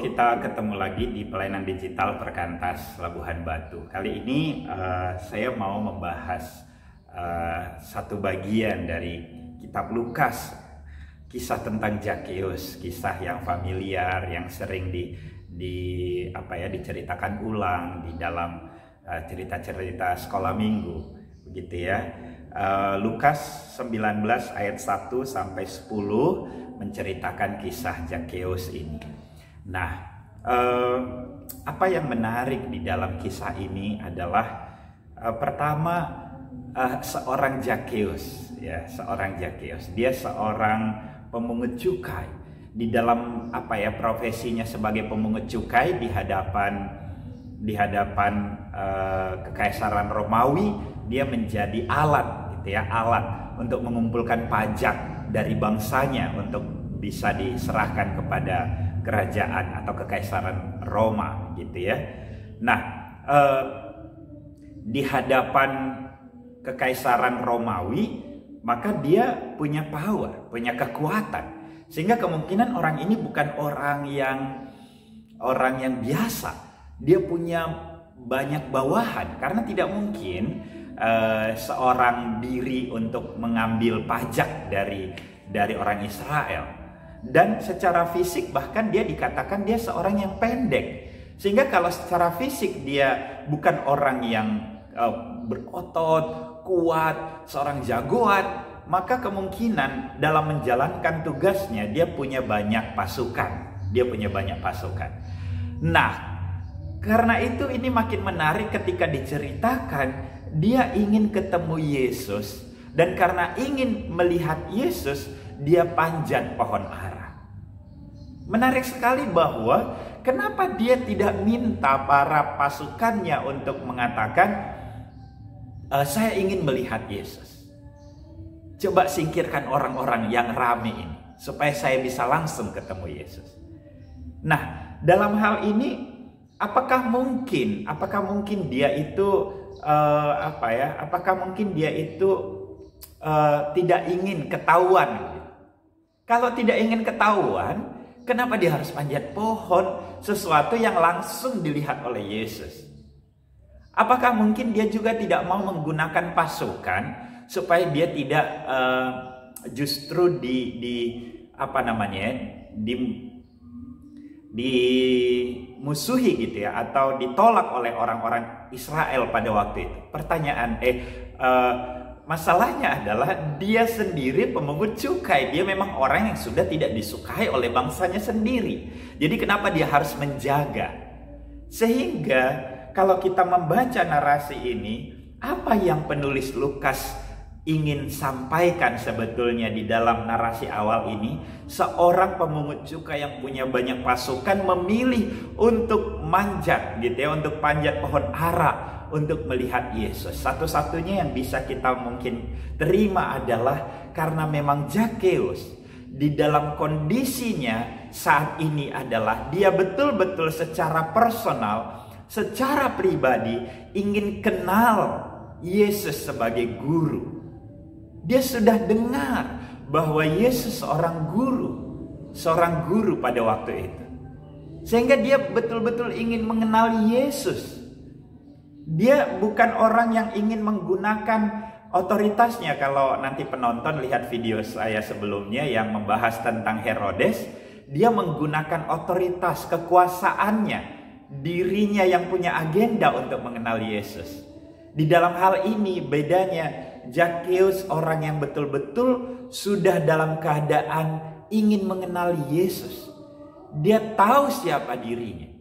kita ketemu lagi di pelayanan digital Perkantas Labuhan Batu. Kali ini saya mau membahas satu bagian dari kitab Lukas, kisah tentang Zakheus, kisah yang familiar, yang sering diceritakan ulang di dalam cerita-cerita sekolah minggu, begitu ya. Lukas 19 ayat 1 sampai 10 menceritakan kisah Zakheus ini. Nah, apa yang menarik di dalam kisah ini adalah pertama seorang Zakheus, ya, seorang Zakheus. Dia seorang pemungut cukai. Di dalam profesinya sebagai pemungut cukai di hadapan kekaisaran Romawi, dia menjadi alat, gitu ya, alat untuk mengumpulkan pajak dari bangsanya untuk bisa diserahkan kepada kerajaan atau kekaisaran Roma, gitu ya. Nah, di hadapan kekaisaran Romawi, maka dia punya power, punya kekuatan, sehingga kemungkinan orang ini bukan orang yang biasa. Dia punya banyak bawahan, karena tidak mungkin seorang diri untuk mengambil pajak dari orang Israel. Dan secara fisik bahkan dia dikatakan dia seorang yang pendek, sehingga kalau secara fisik dia bukan orang yang berotot, kuat, seorang jagoan, maka kemungkinan dalam menjalankan tugasnya dia punya banyak pasukan. Nah, karena itu ini makin menarik ketika diceritakan dia ingin ketemu Yesus, dan karena ingin melihat Yesus dia panjat pohon ara. Menarik sekali bahwa kenapa dia tidak minta para pasukannya untuk mengatakan saya ingin melihat Yesus. Coba singkirkan orang-orang yang ramai ini supaya saya bisa langsung ketemu Yesus. Nah, dalam hal ini apakah mungkin dia itu tidak ingin ketahuan? Kalau tidak ingin ketahuan, kenapa dia harus panjat pohon, sesuatu yang langsung dilihat oleh Yesus? Apakah mungkin dia juga tidak mau menggunakan pasukan supaya dia tidak justru dimusuhi, gitu ya, atau ditolak oleh orang-orang Israel pada waktu itu? Masalahnya adalah dia sendiri pemungut cukai. Dia memang orang yang sudah tidak disukai oleh bangsanya sendiri. Jadi kenapa dia harus menjaga? Sehingga kalau kita membaca narasi ini, apa yang penulis Lukas ingin sampaikan sebetulnya di dalam narasi awal ini? Seorang pemungut cukai yang punya banyak pasukan memilih untuk manjat, gitu ya, untuk panjat pohon ara untuk melihat Yesus. Satu-satunya yang bisa kita mungkin terima adalah karena memang Zakheus di dalam kondisinya saat ini adalah dia betul-betul secara personal, secara pribadi ingin kenal Yesus sebagai guru. Dia sudah dengar bahwa Yesus seorang guru pada waktu itu. Sehingga dia betul-betul ingin mengenal Yesus. Dia bukan orang yang ingin menggunakan otoritasnya. Kalau nanti penonton lihat video saya sebelumnya yang membahas tentang Herodes, dia menggunakan otoritas, kekuasaannya, dirinya yang punya agenda untuk mengenal Yesus. Di dalam hal ini bedanya Zakheus, orang yang betul-betul sudah dalam keadaan ingin mengenal Yesus. Dia tahu siapa dirinya.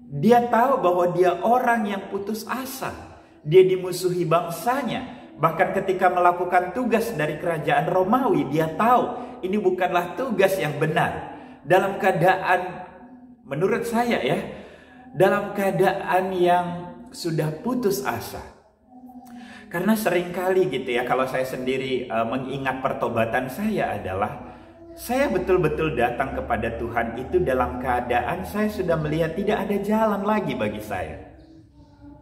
Dia tahu bahwa dia orang yang putus asa. Dia dimusuhi bangsanya. Bahkan ketika melakukan tugas dari kerajaan Romawi, dia tahu ini bukanlah tugas yang benar. Dalam keadaan, menurut saya ya, dalam keadaan yang sudah putus asa. Karena seringkali gitu ya, kalau saya sendiri mengingat pertobatan saya adalah saya betul-betul datang kepada Tuhan itu dalam keadaan saya sudah melihat tidak ada jalan lagi bagi saya.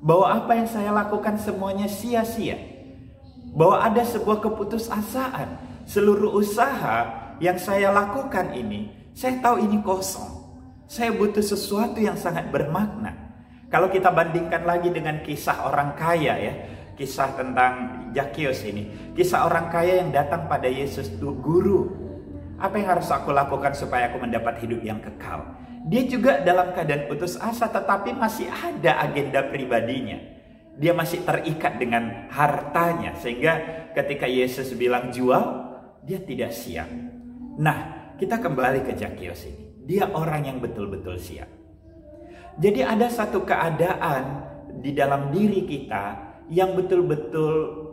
Bahwa apa yang saya lakukan semuanya sia-sia. Bahwa ada sebuah keputusasaan. Seluruh usaha yang saya lakukan ini, saya tahu ini kosong. Saya butuh sesuatu yang sangat bermakna. Kalau kita bandingkan lagi dengan kisah orang kaya ya, kisah tentang Zakheus ini, kisah orang kaya yang datang pada Yesus, "Guru, apa yang harus aku lakukan supaya aku mendapat hidup yang kekal?" Dia juga dalam keadaan putus asa, tetapi masih ada agenda pribadinya. Dia masih terikat dengan hartanya, sehingga ketika Yesus bilang jual, dia tidak siap. Nah, kita kembali ke Zakheus ini. Dia orang yang betul-betul siap. Jadi ada satu keadaan di dalam diri kita yang betul-betul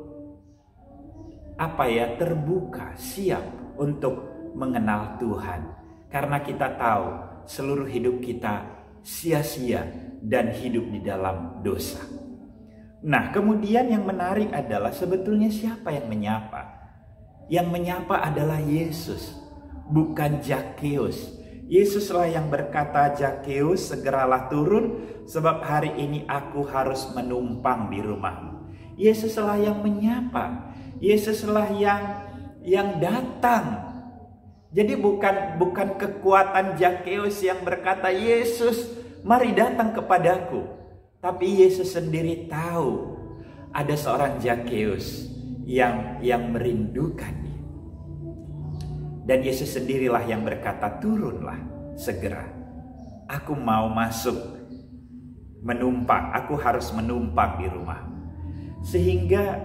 terbuka, siap untuk mengenal Tuhan. Karena kita tahu seluruh hidup kita sia-sia dan hidup di dalam dosa. Nah, kemudian yang menarik adalah sebetulnya siapa yang menyapa? Yang menyapa adalah Yesus, bukan Zakheus. Yesuslah yang berkata, "Zakheus, segeralah turun, sebab hari ini aku harus menumpang di rumahmu." Yesuslah yang menyapa. Yesuslah yang datang. Jadi bukan kekuatan Zakheus yang berkata, "Yesus, mari datang kepadaku." Tapi Yesus sendiri tahu ada seorang Zakheus yang merindukan dia. Dan Yesus sendirilah yang berkata, "Turunlah segera. Aku mau masuk menumpang. Aku harus menumpang di rumah." Sehingga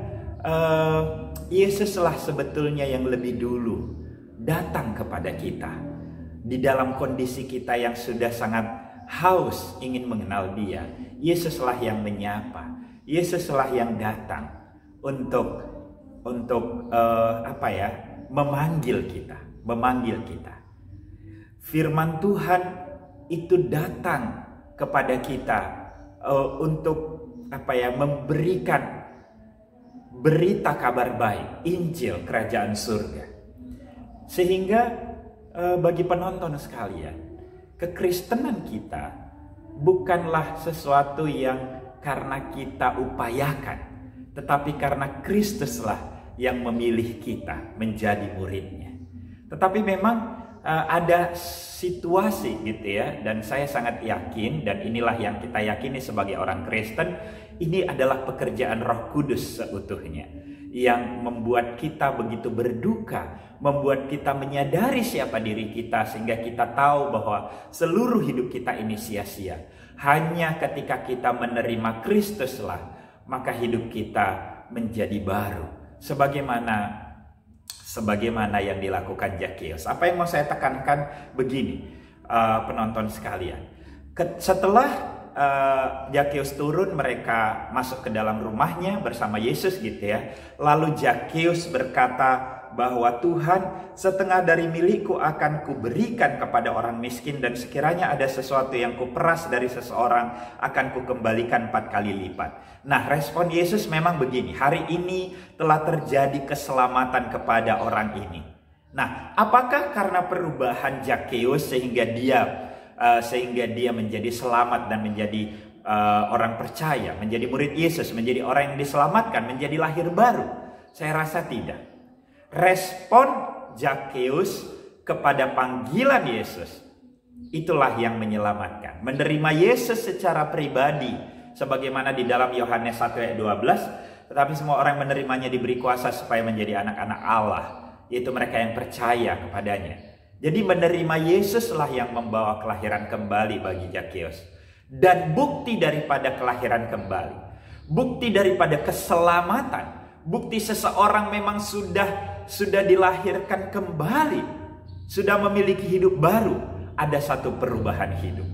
Yesuslah sebetulnya yang lebih dulu datang kepada kita. Di dalam kondisi kita yang sudah sangat haus ingin mengenal dia, Yesuslah yang menyapa. Yesuslah yang datang untuk memanggil kita. Firman Tuhan itu datang kepada kita untuk memberikan berita kabar baik, Injil kerajaan surga. Sehingga bagi penonton sekalian, kekristenan kita bukanlah sesuatu yang karena kita upayakan, tetapi karena Kristuslah yang memilih kita menjadi muridnya. Tetapi memang ada situasi gitu ya, dan saya sangat yakin, dan inilah yang kita yakini sebagai orang Kristen, ini adalah pekerjaan Roh Kudus seutuhnya yang membuat kita begitu berduka, membuat kita menyadari siapa diri kita, sehingga kita tahu bahwa seluruh hidup kita ini sia-sia. Hanya ketika kita menerima Kristuslah, maka hidup kita menjadi baru. Sebagaimana yang dilakukan Zakheus. Apa yang mau saya tekankan begini, penonton sekalian. Setelah Zakheus turun, mereka masuk ke dalam rumahnya bersama Yesus gitu ya. Lalu Zakheus berkata bahwa, "Tuhan, setengah dari milikku akan kuberikan kepada orang miskin, dan sekiranya ada sesuatu yang kuperas dari seseorang akan kukembalikan 4 kali lipat." Nah, respon Yesus memang begini, hari ini telah terjadi keselamatan kepada orang ini. Nah, apakah karena perubahan Zakheus sehingga dia menjadi selamat dan menjadi orang percaya, menjadi murid Yesus, menjadi orang yang diselamatkan, menjadi lahir baru? Saya rasa tidak. Respon Zakheus kepada panggilan Yesus itulah yang menyelamatkan. Menerima Yesus secara pribadi, sebagaimana di dalam Yohanes 1 ayat 12, tetapi semua orang menerimanya diberi kuasa supaya menjadi anak-anak Allah, yaitu mereka yang percaya kepadanya. Jadi menerima Yesuslah yang membawa kelahiran kembali bagi Zakheus. Dan bukti daripada kelahiran kembali, bukti daripada keselamatan, bukti seseorang memang sudah dilahirkan kembali, sudah memiliki hidup baru, ada satu perubahan hidup.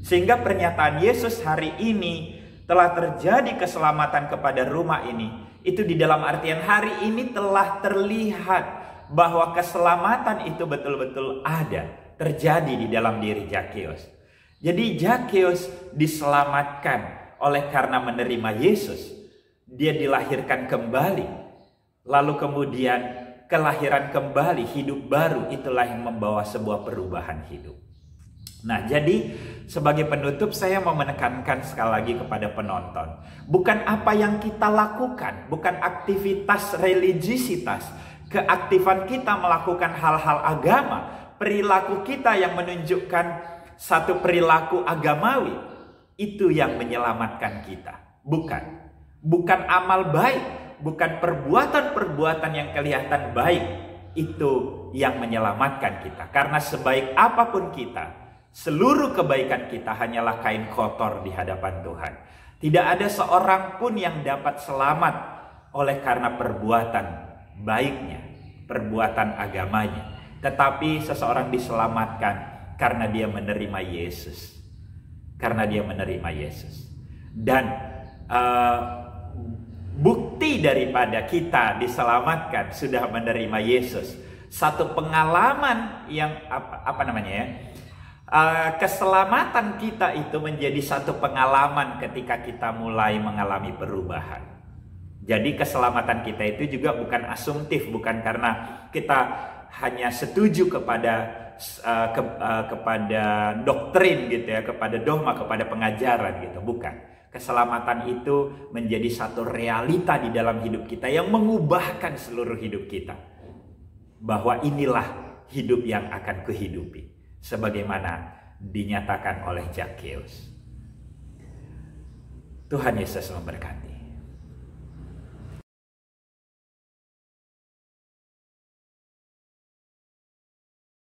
Sehingga pernyataan Yesus hari ini telah terjadi keselamatan kepada rumah ini, itu di dalam artian hari ini telah terlihat bahwa keselamatan itu betul-betul ada, terjadi di dalam diri Zakheus. Jadi Zakheus diselamatkan oleh karena menerima Yesus. Dia dilahirkan kembali. Lalu kemudian kelahiran kembali, hidup baru, itulah yang membawa sebuah perubahan hidup. Nah, jadi sebagai penutup saya mau menekankan sekali lagi kepada penonton. Bukan apa yang kita lakukan, bukan aktivitas religiusitas, keaktifan kita melakukan hal-hal agama, perilaku kita yang menunjukkan satu perilaku agamawi itu yang menyelamatkan kita. Bukan amal baik, bukan perbuatan-perbuatan yang kelihatan baik itu yang menyelamatkan kita. Karena sebaik apapun kita, seluruh kebaikan kita hanyalah kain kotor di hadapan Tuhan. Tidak ada seorang pun yang dapat selamat oleh karena perbuatan baiknya, perbuatan agamanya. Tetapi seseorang diselamatkan karena dia menerima Yesus. Karena dia menerima Yesus. Dan bukti daripada kita diselamatkan sudah menerima Yesus. Satu pengalaman yang keselamatan kita itu menjadi satu pengalaman ketika kita mulai mengalami perubahan. Jadi keselamatan kita itu juga bukan asumtif, bukan karena kita hanya setuju kepada doktrin gitu ya, kepada dogma, kepada pengajaran gitu, bukan. Keselamatan itu menjadi satu realita di dalam hidup kita yang mengubahkan seluruh hidup kita. Bahwa inilah hidup yang akan kuhidupi, sebagaimana dinyatakan oleh Zakheus. Tuhan Yesus memberkati.